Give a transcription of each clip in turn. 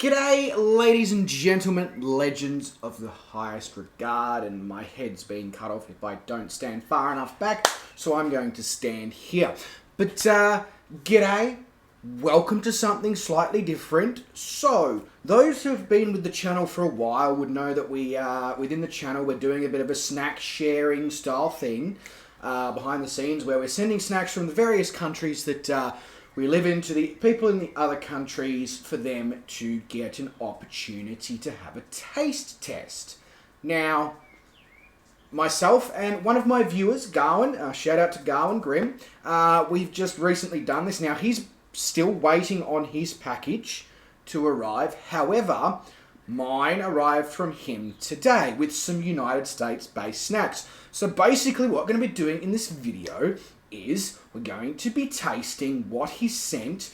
G'day, ladies and gentlemen, legends of the highest regard, and my head's being cut off if I don't stand far enough back, so I'm going to stand here. But, g'day, welcome to something slightly different. So, those who have been with the channel for a while would know that within the channel, we're doing a bit of a snack sharing style thing behind the scenes, where we're sending snacks from the various countries that we live in to the people in the other countries for them to get an opportunity to have a taste test. Now, myself and one of my viewers, Gawin, shout out to Gawin Grimm, we've just recently done this. Now, he's still waiting on his package to arrive. However, mine arrived from him today with some United States-based snacks. So basically what we're going to be doing in this video is we're going to be tasting what he sent,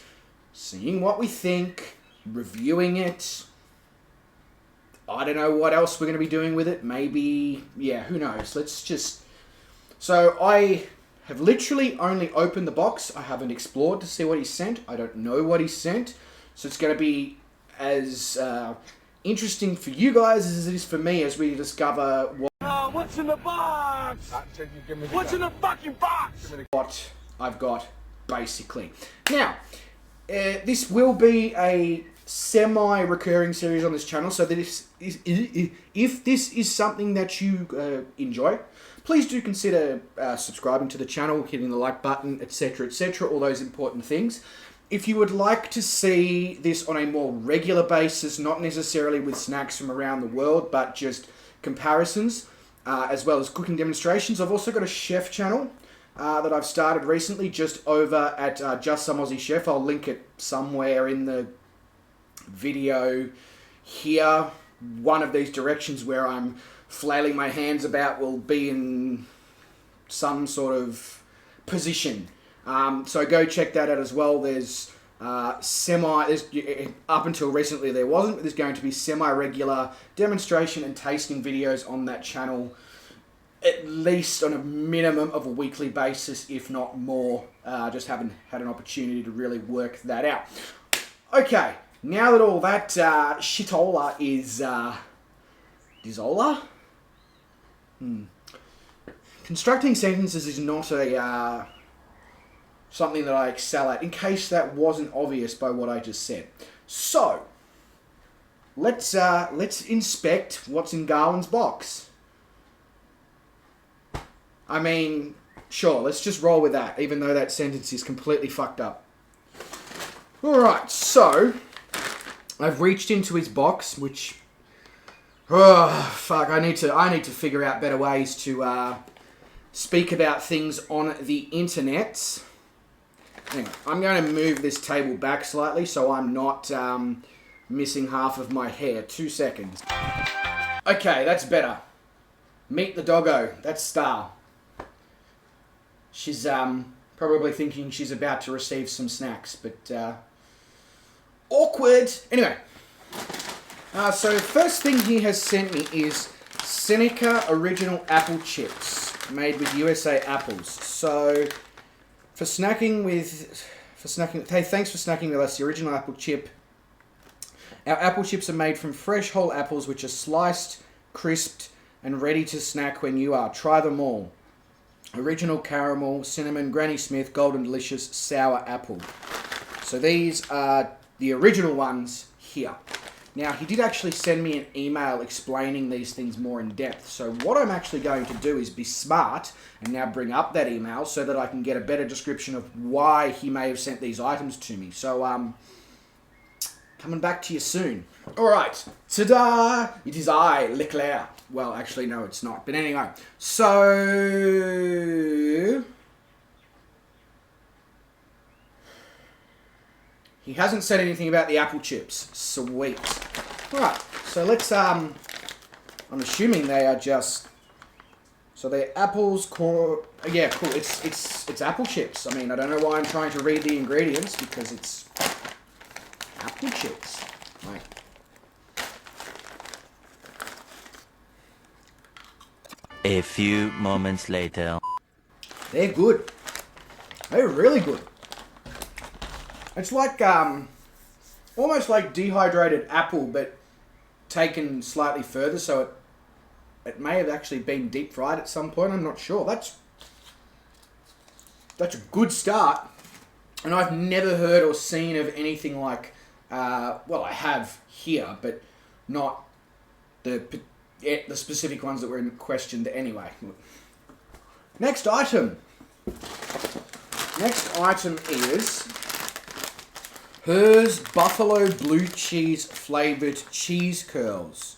seeing what we think, reviewing it. I don't know what else we're going to be doing with it. Maybe, yeah, who knows. So I have literally only opened the box. I haven't explored to see what he sent. I don't know what he sent. So it's going to be as interesting for you guys as it is for me as we discover what's in the box? What's in the fucking box? What I've got, basically. Now, this will be a semi-recurring series on this channel, so that if this is something that you enjoy, please do consider subscribing to the channel, hitting the like button, etc., etc., all those important things. If you would like to see this on a more regular basis, not necessarily with snacks from around the world, but just comparisons, as well as cooking demonstrations, I've also got a chef channel that I've started recently just over at Just Some Aussie Chef. I'll link it somewhere in the video here. One of these directions where I'm flailing my hands about will be in some sort of position. So go check that out as well. There's up until recently there wasn't, but there's going to be semi-regular demonstration and tasting videos on that channel, at least on a minimum of a weekly basis, if not more. Just haven't had an opportunity to really work that out. Okay, now that all that shitola is dizola? Constructing sentences is not a something that I excel at, in case that wasn't obvious by what I just said. So, let's inspect what's in Gawin's box. I mean, sure, let's just roll with that, even though that sentence is completely fucked up. Alright, so, I've reached into his box, which, fuck, I need to figure out better ways to speak about things on the internet. Anyway, I'm going to move this table back slightly so I'm not missing half of my hair. 2 seconds. Okay, that's better. Meet the doggo. That's Star. She's probably thinking she's about to receive some snacks, but awkward. Anyway, so first thing he has sent me is Seneca original apple chips made with USA apples. So hey, thanks for snacking with us. The original apple chip. Our apple chips are made from fresh whole apples, which are sliced, crisped, and ready to snack when you are. Try them all. Original caramel, cinnamon, Granny Smith, golden delicious, sour apple. So these are the original ones here. Now, he did actually send me an email explaining these things more in depth. So what I'm actually going to do is be smart and now bring up that email so that I can get a better description of why he may have sent these items to me. So, coming back to you soon. All right. Ta-da! It is I, Leclerc. Well, actually, no, it's not. But anyway. So, he hasn't said anything about the apple chips. Sweet. Alright, so let's, I'm assuming they are just, so they're apples, yeah, cool, it's apple chips. I mean, I don't know why I'm trying to read the ingredients, because it's apple chips. Like, a few moments later. They're good. They're really good. It's like, almost like dehydrated apple, but taken slightly further, so it may have actually been deep fried at some point. I'm not sure. That's a good start, and I've never heard or seen of anything like. Well, I have here, but not the specific ones that were in question. Anyway, next item. Next item is Hers Buffalo Blue Cheese Flavoured Cheese Curls.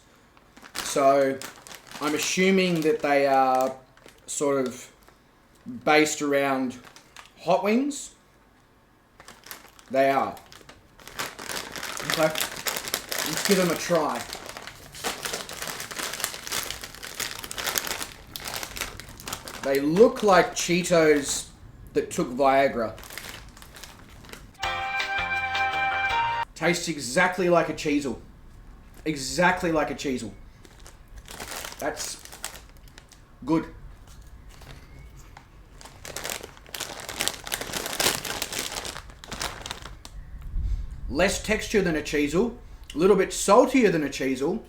So, I'm assuming that they are sort of based around hot wings. They are. Okay, let's give them a try. They look like Cheetos that took Viagra. Tastes exactly like a Cheezel. Exactly like a Cheezel. That's good. Less texture than a Cheezel. A little bit saltier than a Cheezel.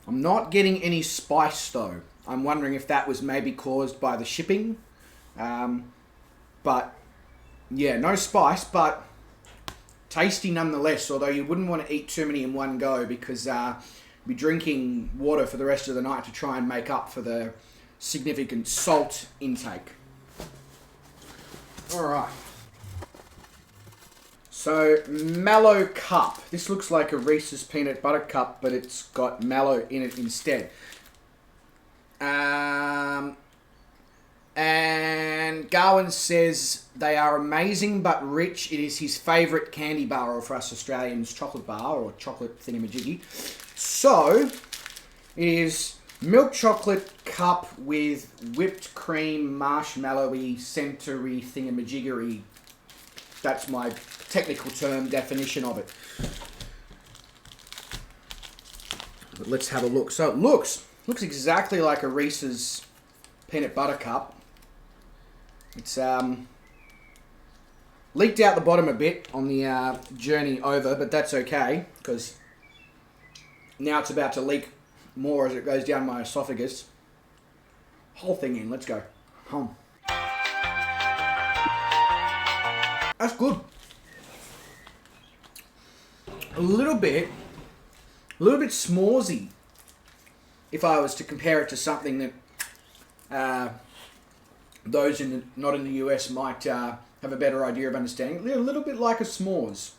I'm not getting any spice though. I'm wondering if that was maybe caused by the shipping. But yeah, no spice, but tasty nonetheless, although you wouldn't want to eat too many in one go because you'll be drinking water for the rest of the night to try and make up for the significant salt intake. Alright. So, Mellow Cup. This looks like a Reese's Peanut Butter Cup, but it's got mallow in it instead. And Gawin says they are amazing but rich. It is his favourite candy bar, or for us Australians, chocolate bar or chocolate thingamajiggy. So, it is milk chocolate cup with whipped cream, marshmallowy, centery thingamajiggery. That's my technical term definition of it. But let's have a look. So it looks exactly like a Reese's Peanut Butter Cup. It's leaked out the bottom a bit on the journey over, but that's okay because now it's about to leak more as it goes down my esophagus. Whole thing in. Let's go. Home. That's good. A little bit s'moresy. If I was to compare it to something that those not in the US might have a better idea of understanding. A little bit like a s'mores.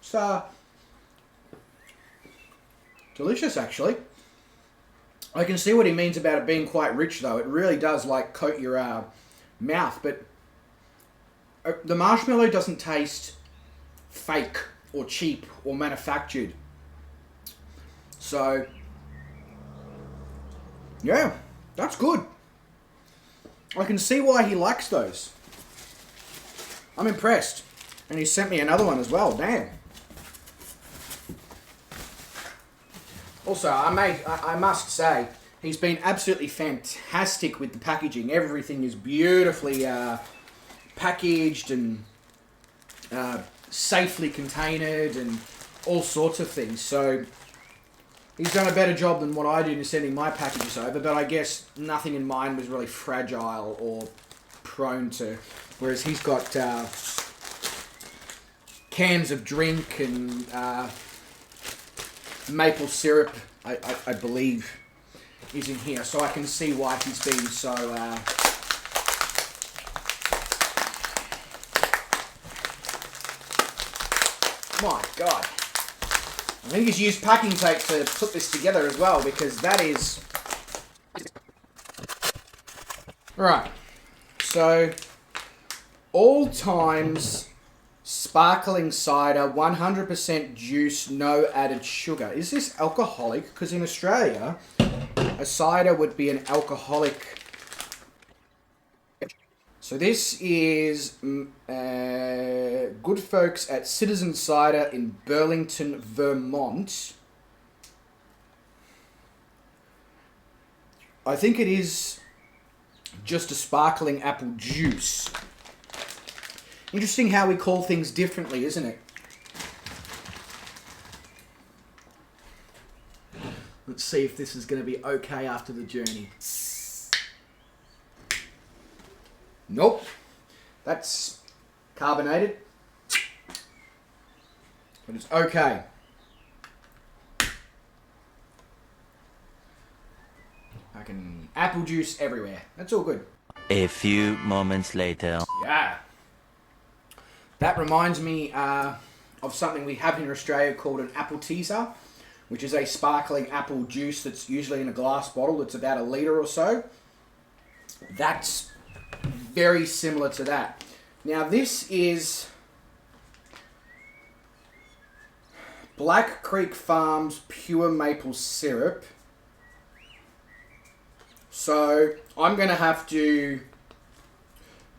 It's delicious, actually. I can see what he means about it being quite rich, though. It really does like coat your mouth, but the marshmallow doesn't taste fake or cheap or manufactured. So, yeah, that's good. I can see why he likes those. I'm impressed. And he sent me another one as well. Damn. Also, I must say, he's been absolutely fantastic with the packaging. Everything is beautifully packaged and safely containered and all sorts of things. So he's done a better job than what I did in sending my packages over, but I guess nothing in mine was really fragile or prone to, whereas he's got cans of drink and maple syrup, I believe, is in here, so I can see why he's been so my God. I think he's used packing tape to put this together as well, because that is... Right. So, all times sparkling cider, 100% juice, no added sugar. Is this alcoholic? Because in Australia, a cider would be an alcoholic. So this is good folks at Citizen Cider in Burlington, Vermont. I think it is just a sparkling apple juice. Interesting how we call things differently, isn't it? Let's see if this is going to be okay after the journey. Nope. That's carbonated. But it's okay. Fucking apple juice everywhere. That's all good. A few moments later. Yeah. That reminds me of something we have in Australia called an apple teaser, which is a sparkling apple juice that's usually in a glass bottle. It's about 1 litre or so. That's very similar to that. Now this is Black Creek Farms pure maple syrup. So I'm going to have to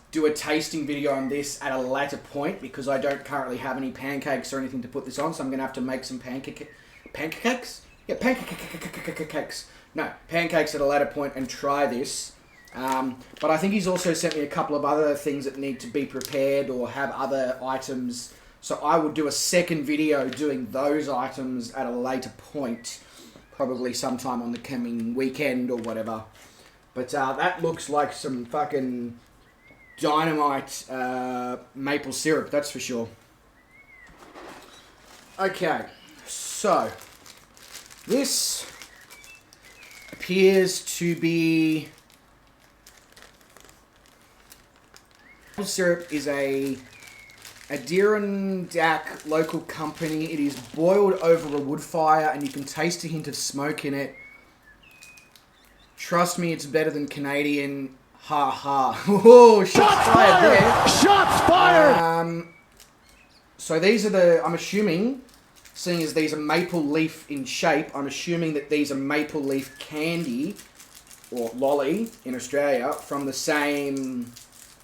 do a tasting video on this at a later point because I don't currently have any pancakes or anything to put this on. So I'm going to have to make some pancakes? Yeah, pancakes. No, pancakes at a later point and try this. But I think he's also sent me a couple of other things that need to be prepared or have other items. So I will do a second video doing those items at a later point. Probably sometime on the coming weekend or whatever. But that looks like some fucking dynamite maple syrup, that's for sure. Okay, so this appears to be... Maple syrup is a Adirondack local company. It is boiled over a wood fire and you can taste a hint of smoke in it. Trust me, it's better than Canadian. Ha ha. Oh, shots fired there. Shots fired! So these are the, I'm assuming, seeing as these are maple leaf in shape, I'm assuming that these are maple leaf candy, or lolly in Australia, from the same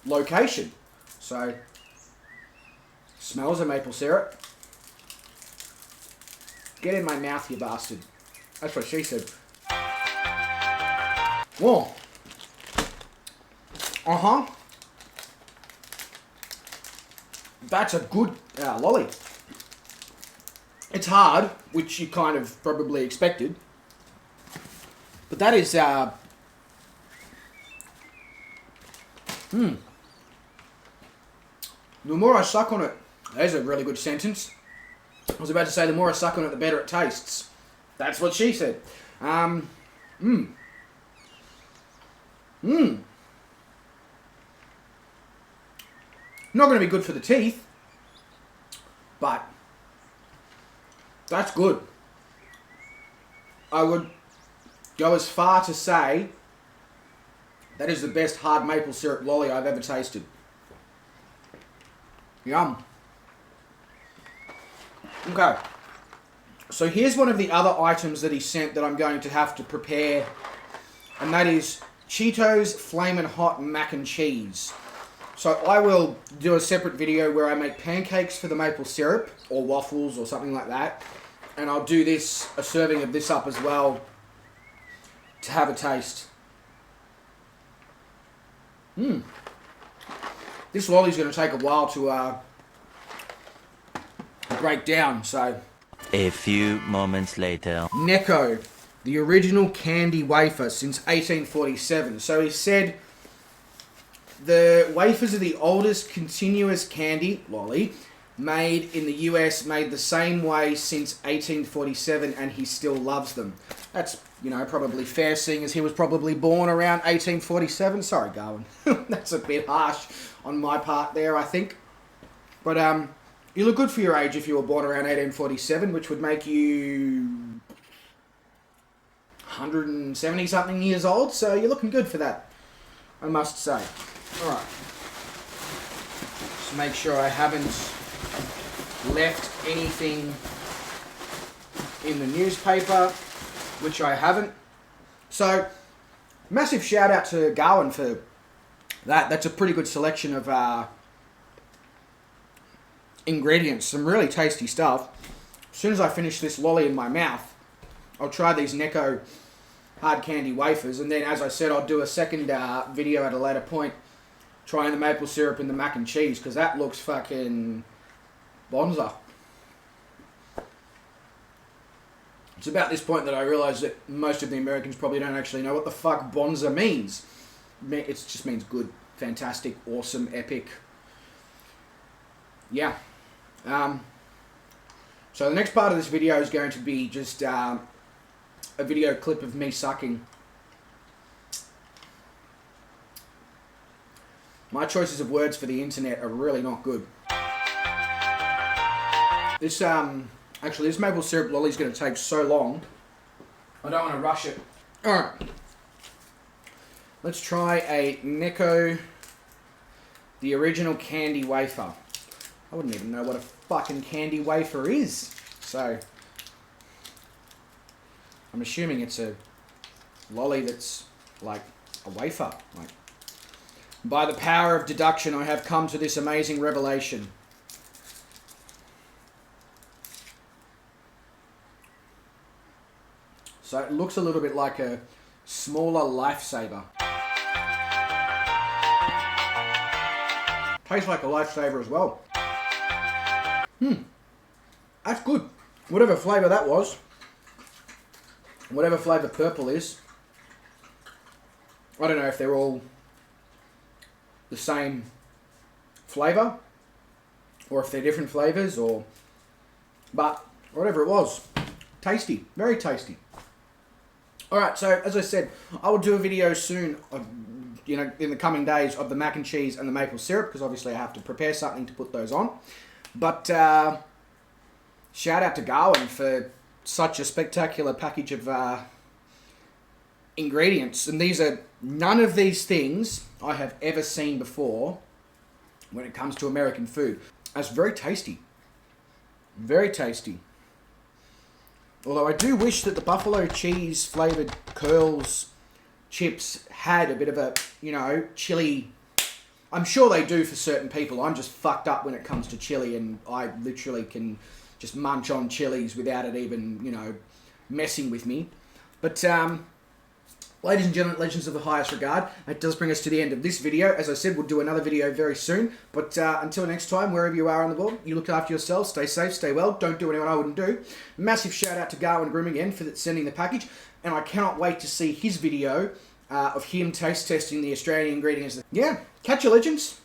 location. So, smells of maple syrup. Get in my mouth, you bastard. That's what she said. Whoa. Uh-huh. That's a good lolly. It's hard, which you kind of probably expected. But that is... The more I suck on it... There's a really good sentence. I was about to say the more I suck on it, the better it tastes. That's what she said. Not going to be good for the teeth, but that's good. I would go as far to say that is the best hard maple syrup lolly I've ever tasted. Yum. Okay. So here's one of the other items that he sent that I'm going to have to prepare, and that is Cheetos Flamin' Hot Mac and Cheese. So I will do a separate video where I make pancakes for the maple syrup, or waffles, or something like that. And I'll do this, a serving of this up as well, to have a taste. This lolly's going to take a while to break down, so... A few moments later. Necco, the original candy wafer since 1847. So he said... The wafers are the oldest continuous candy, lolly, made in the US, made the same way since 1847, and he still loves them. That's, you know, probably fair, seeing as he was probably born around 1847. Sorry, Gawin. That's a bit harsh on my part there, I think. But, you look good for your age if you were born around 1847, which would make you 170-something years old, so you're looking good for that, I must say. Alright, just make sure I haven't left anything in the newspaper, which I haven't. So, massive shout out to Gawin for that. That's a pretty good selection of ingredients, some really tasty stuff. As soon as I finish this lolly in my mouth, I'll try these Necco hard candy wafers. And then, as I said, I'll do a second video at a later point trying the maple syrup and the mac and cheese, because that looks fucking bonza. It's about this point that I realise that most of the Americans probably don't actually know what the fuck bonza means. It just means good, fantastic, awesome, epic. Yeah. So the next part of this video is going to be just a video clip of me sucking. My choices of words for the internet are really not good. This actually, this maple syrup lolly is going to take so long. I don't want to rush it. Alright. Let's try a Necco, the original candy wafer. I wouldn't even know what a fucking candy wafer is. So, I'm assuming it's a lolly that's like a wafer. Like, by the power of deduction, I have come to this amazing revelation. So it looks a little bit like a smaller Lifesaver. Tastes like a Lifesaver as well. That's good. Whatever flavour that was, whatever flavour purple is, I don't know if they're all the same flavour, or if they're different flavours, but whatever it was, tasty, very tasty. Alright, so as I said, I will do a video soon, in the coming days, of the mac and cheese and the maple syrup, because obviously I have to prepare something to put those on. But shout out to Gawin for such a spectacular package of ingredients. And none of these things I have ever seen before when it comes to American food. That's very tasty. Very tasty. Although I do wish that the buffalo cheese flavoured curls chips had a bit of a, chili. I'm sure they do for certain people. I'm just fucked up when it comes to chili, and I literally can just munch on chilies without it even, messing with me. But, ladies and gentlemen, legends of the highest regard, it does bring us to the end of this video. As I said, we'll do another video very soon. But until next time, wherever you are on the world, you look after yourselves, stay safe, stay well, don't do anyone I wouldn't do. Massive shout out to Gawin Grimm again for sending the package. And I cannot wait to see his video of him taste testing the Australian ingredients. Yeah, catch you, legends.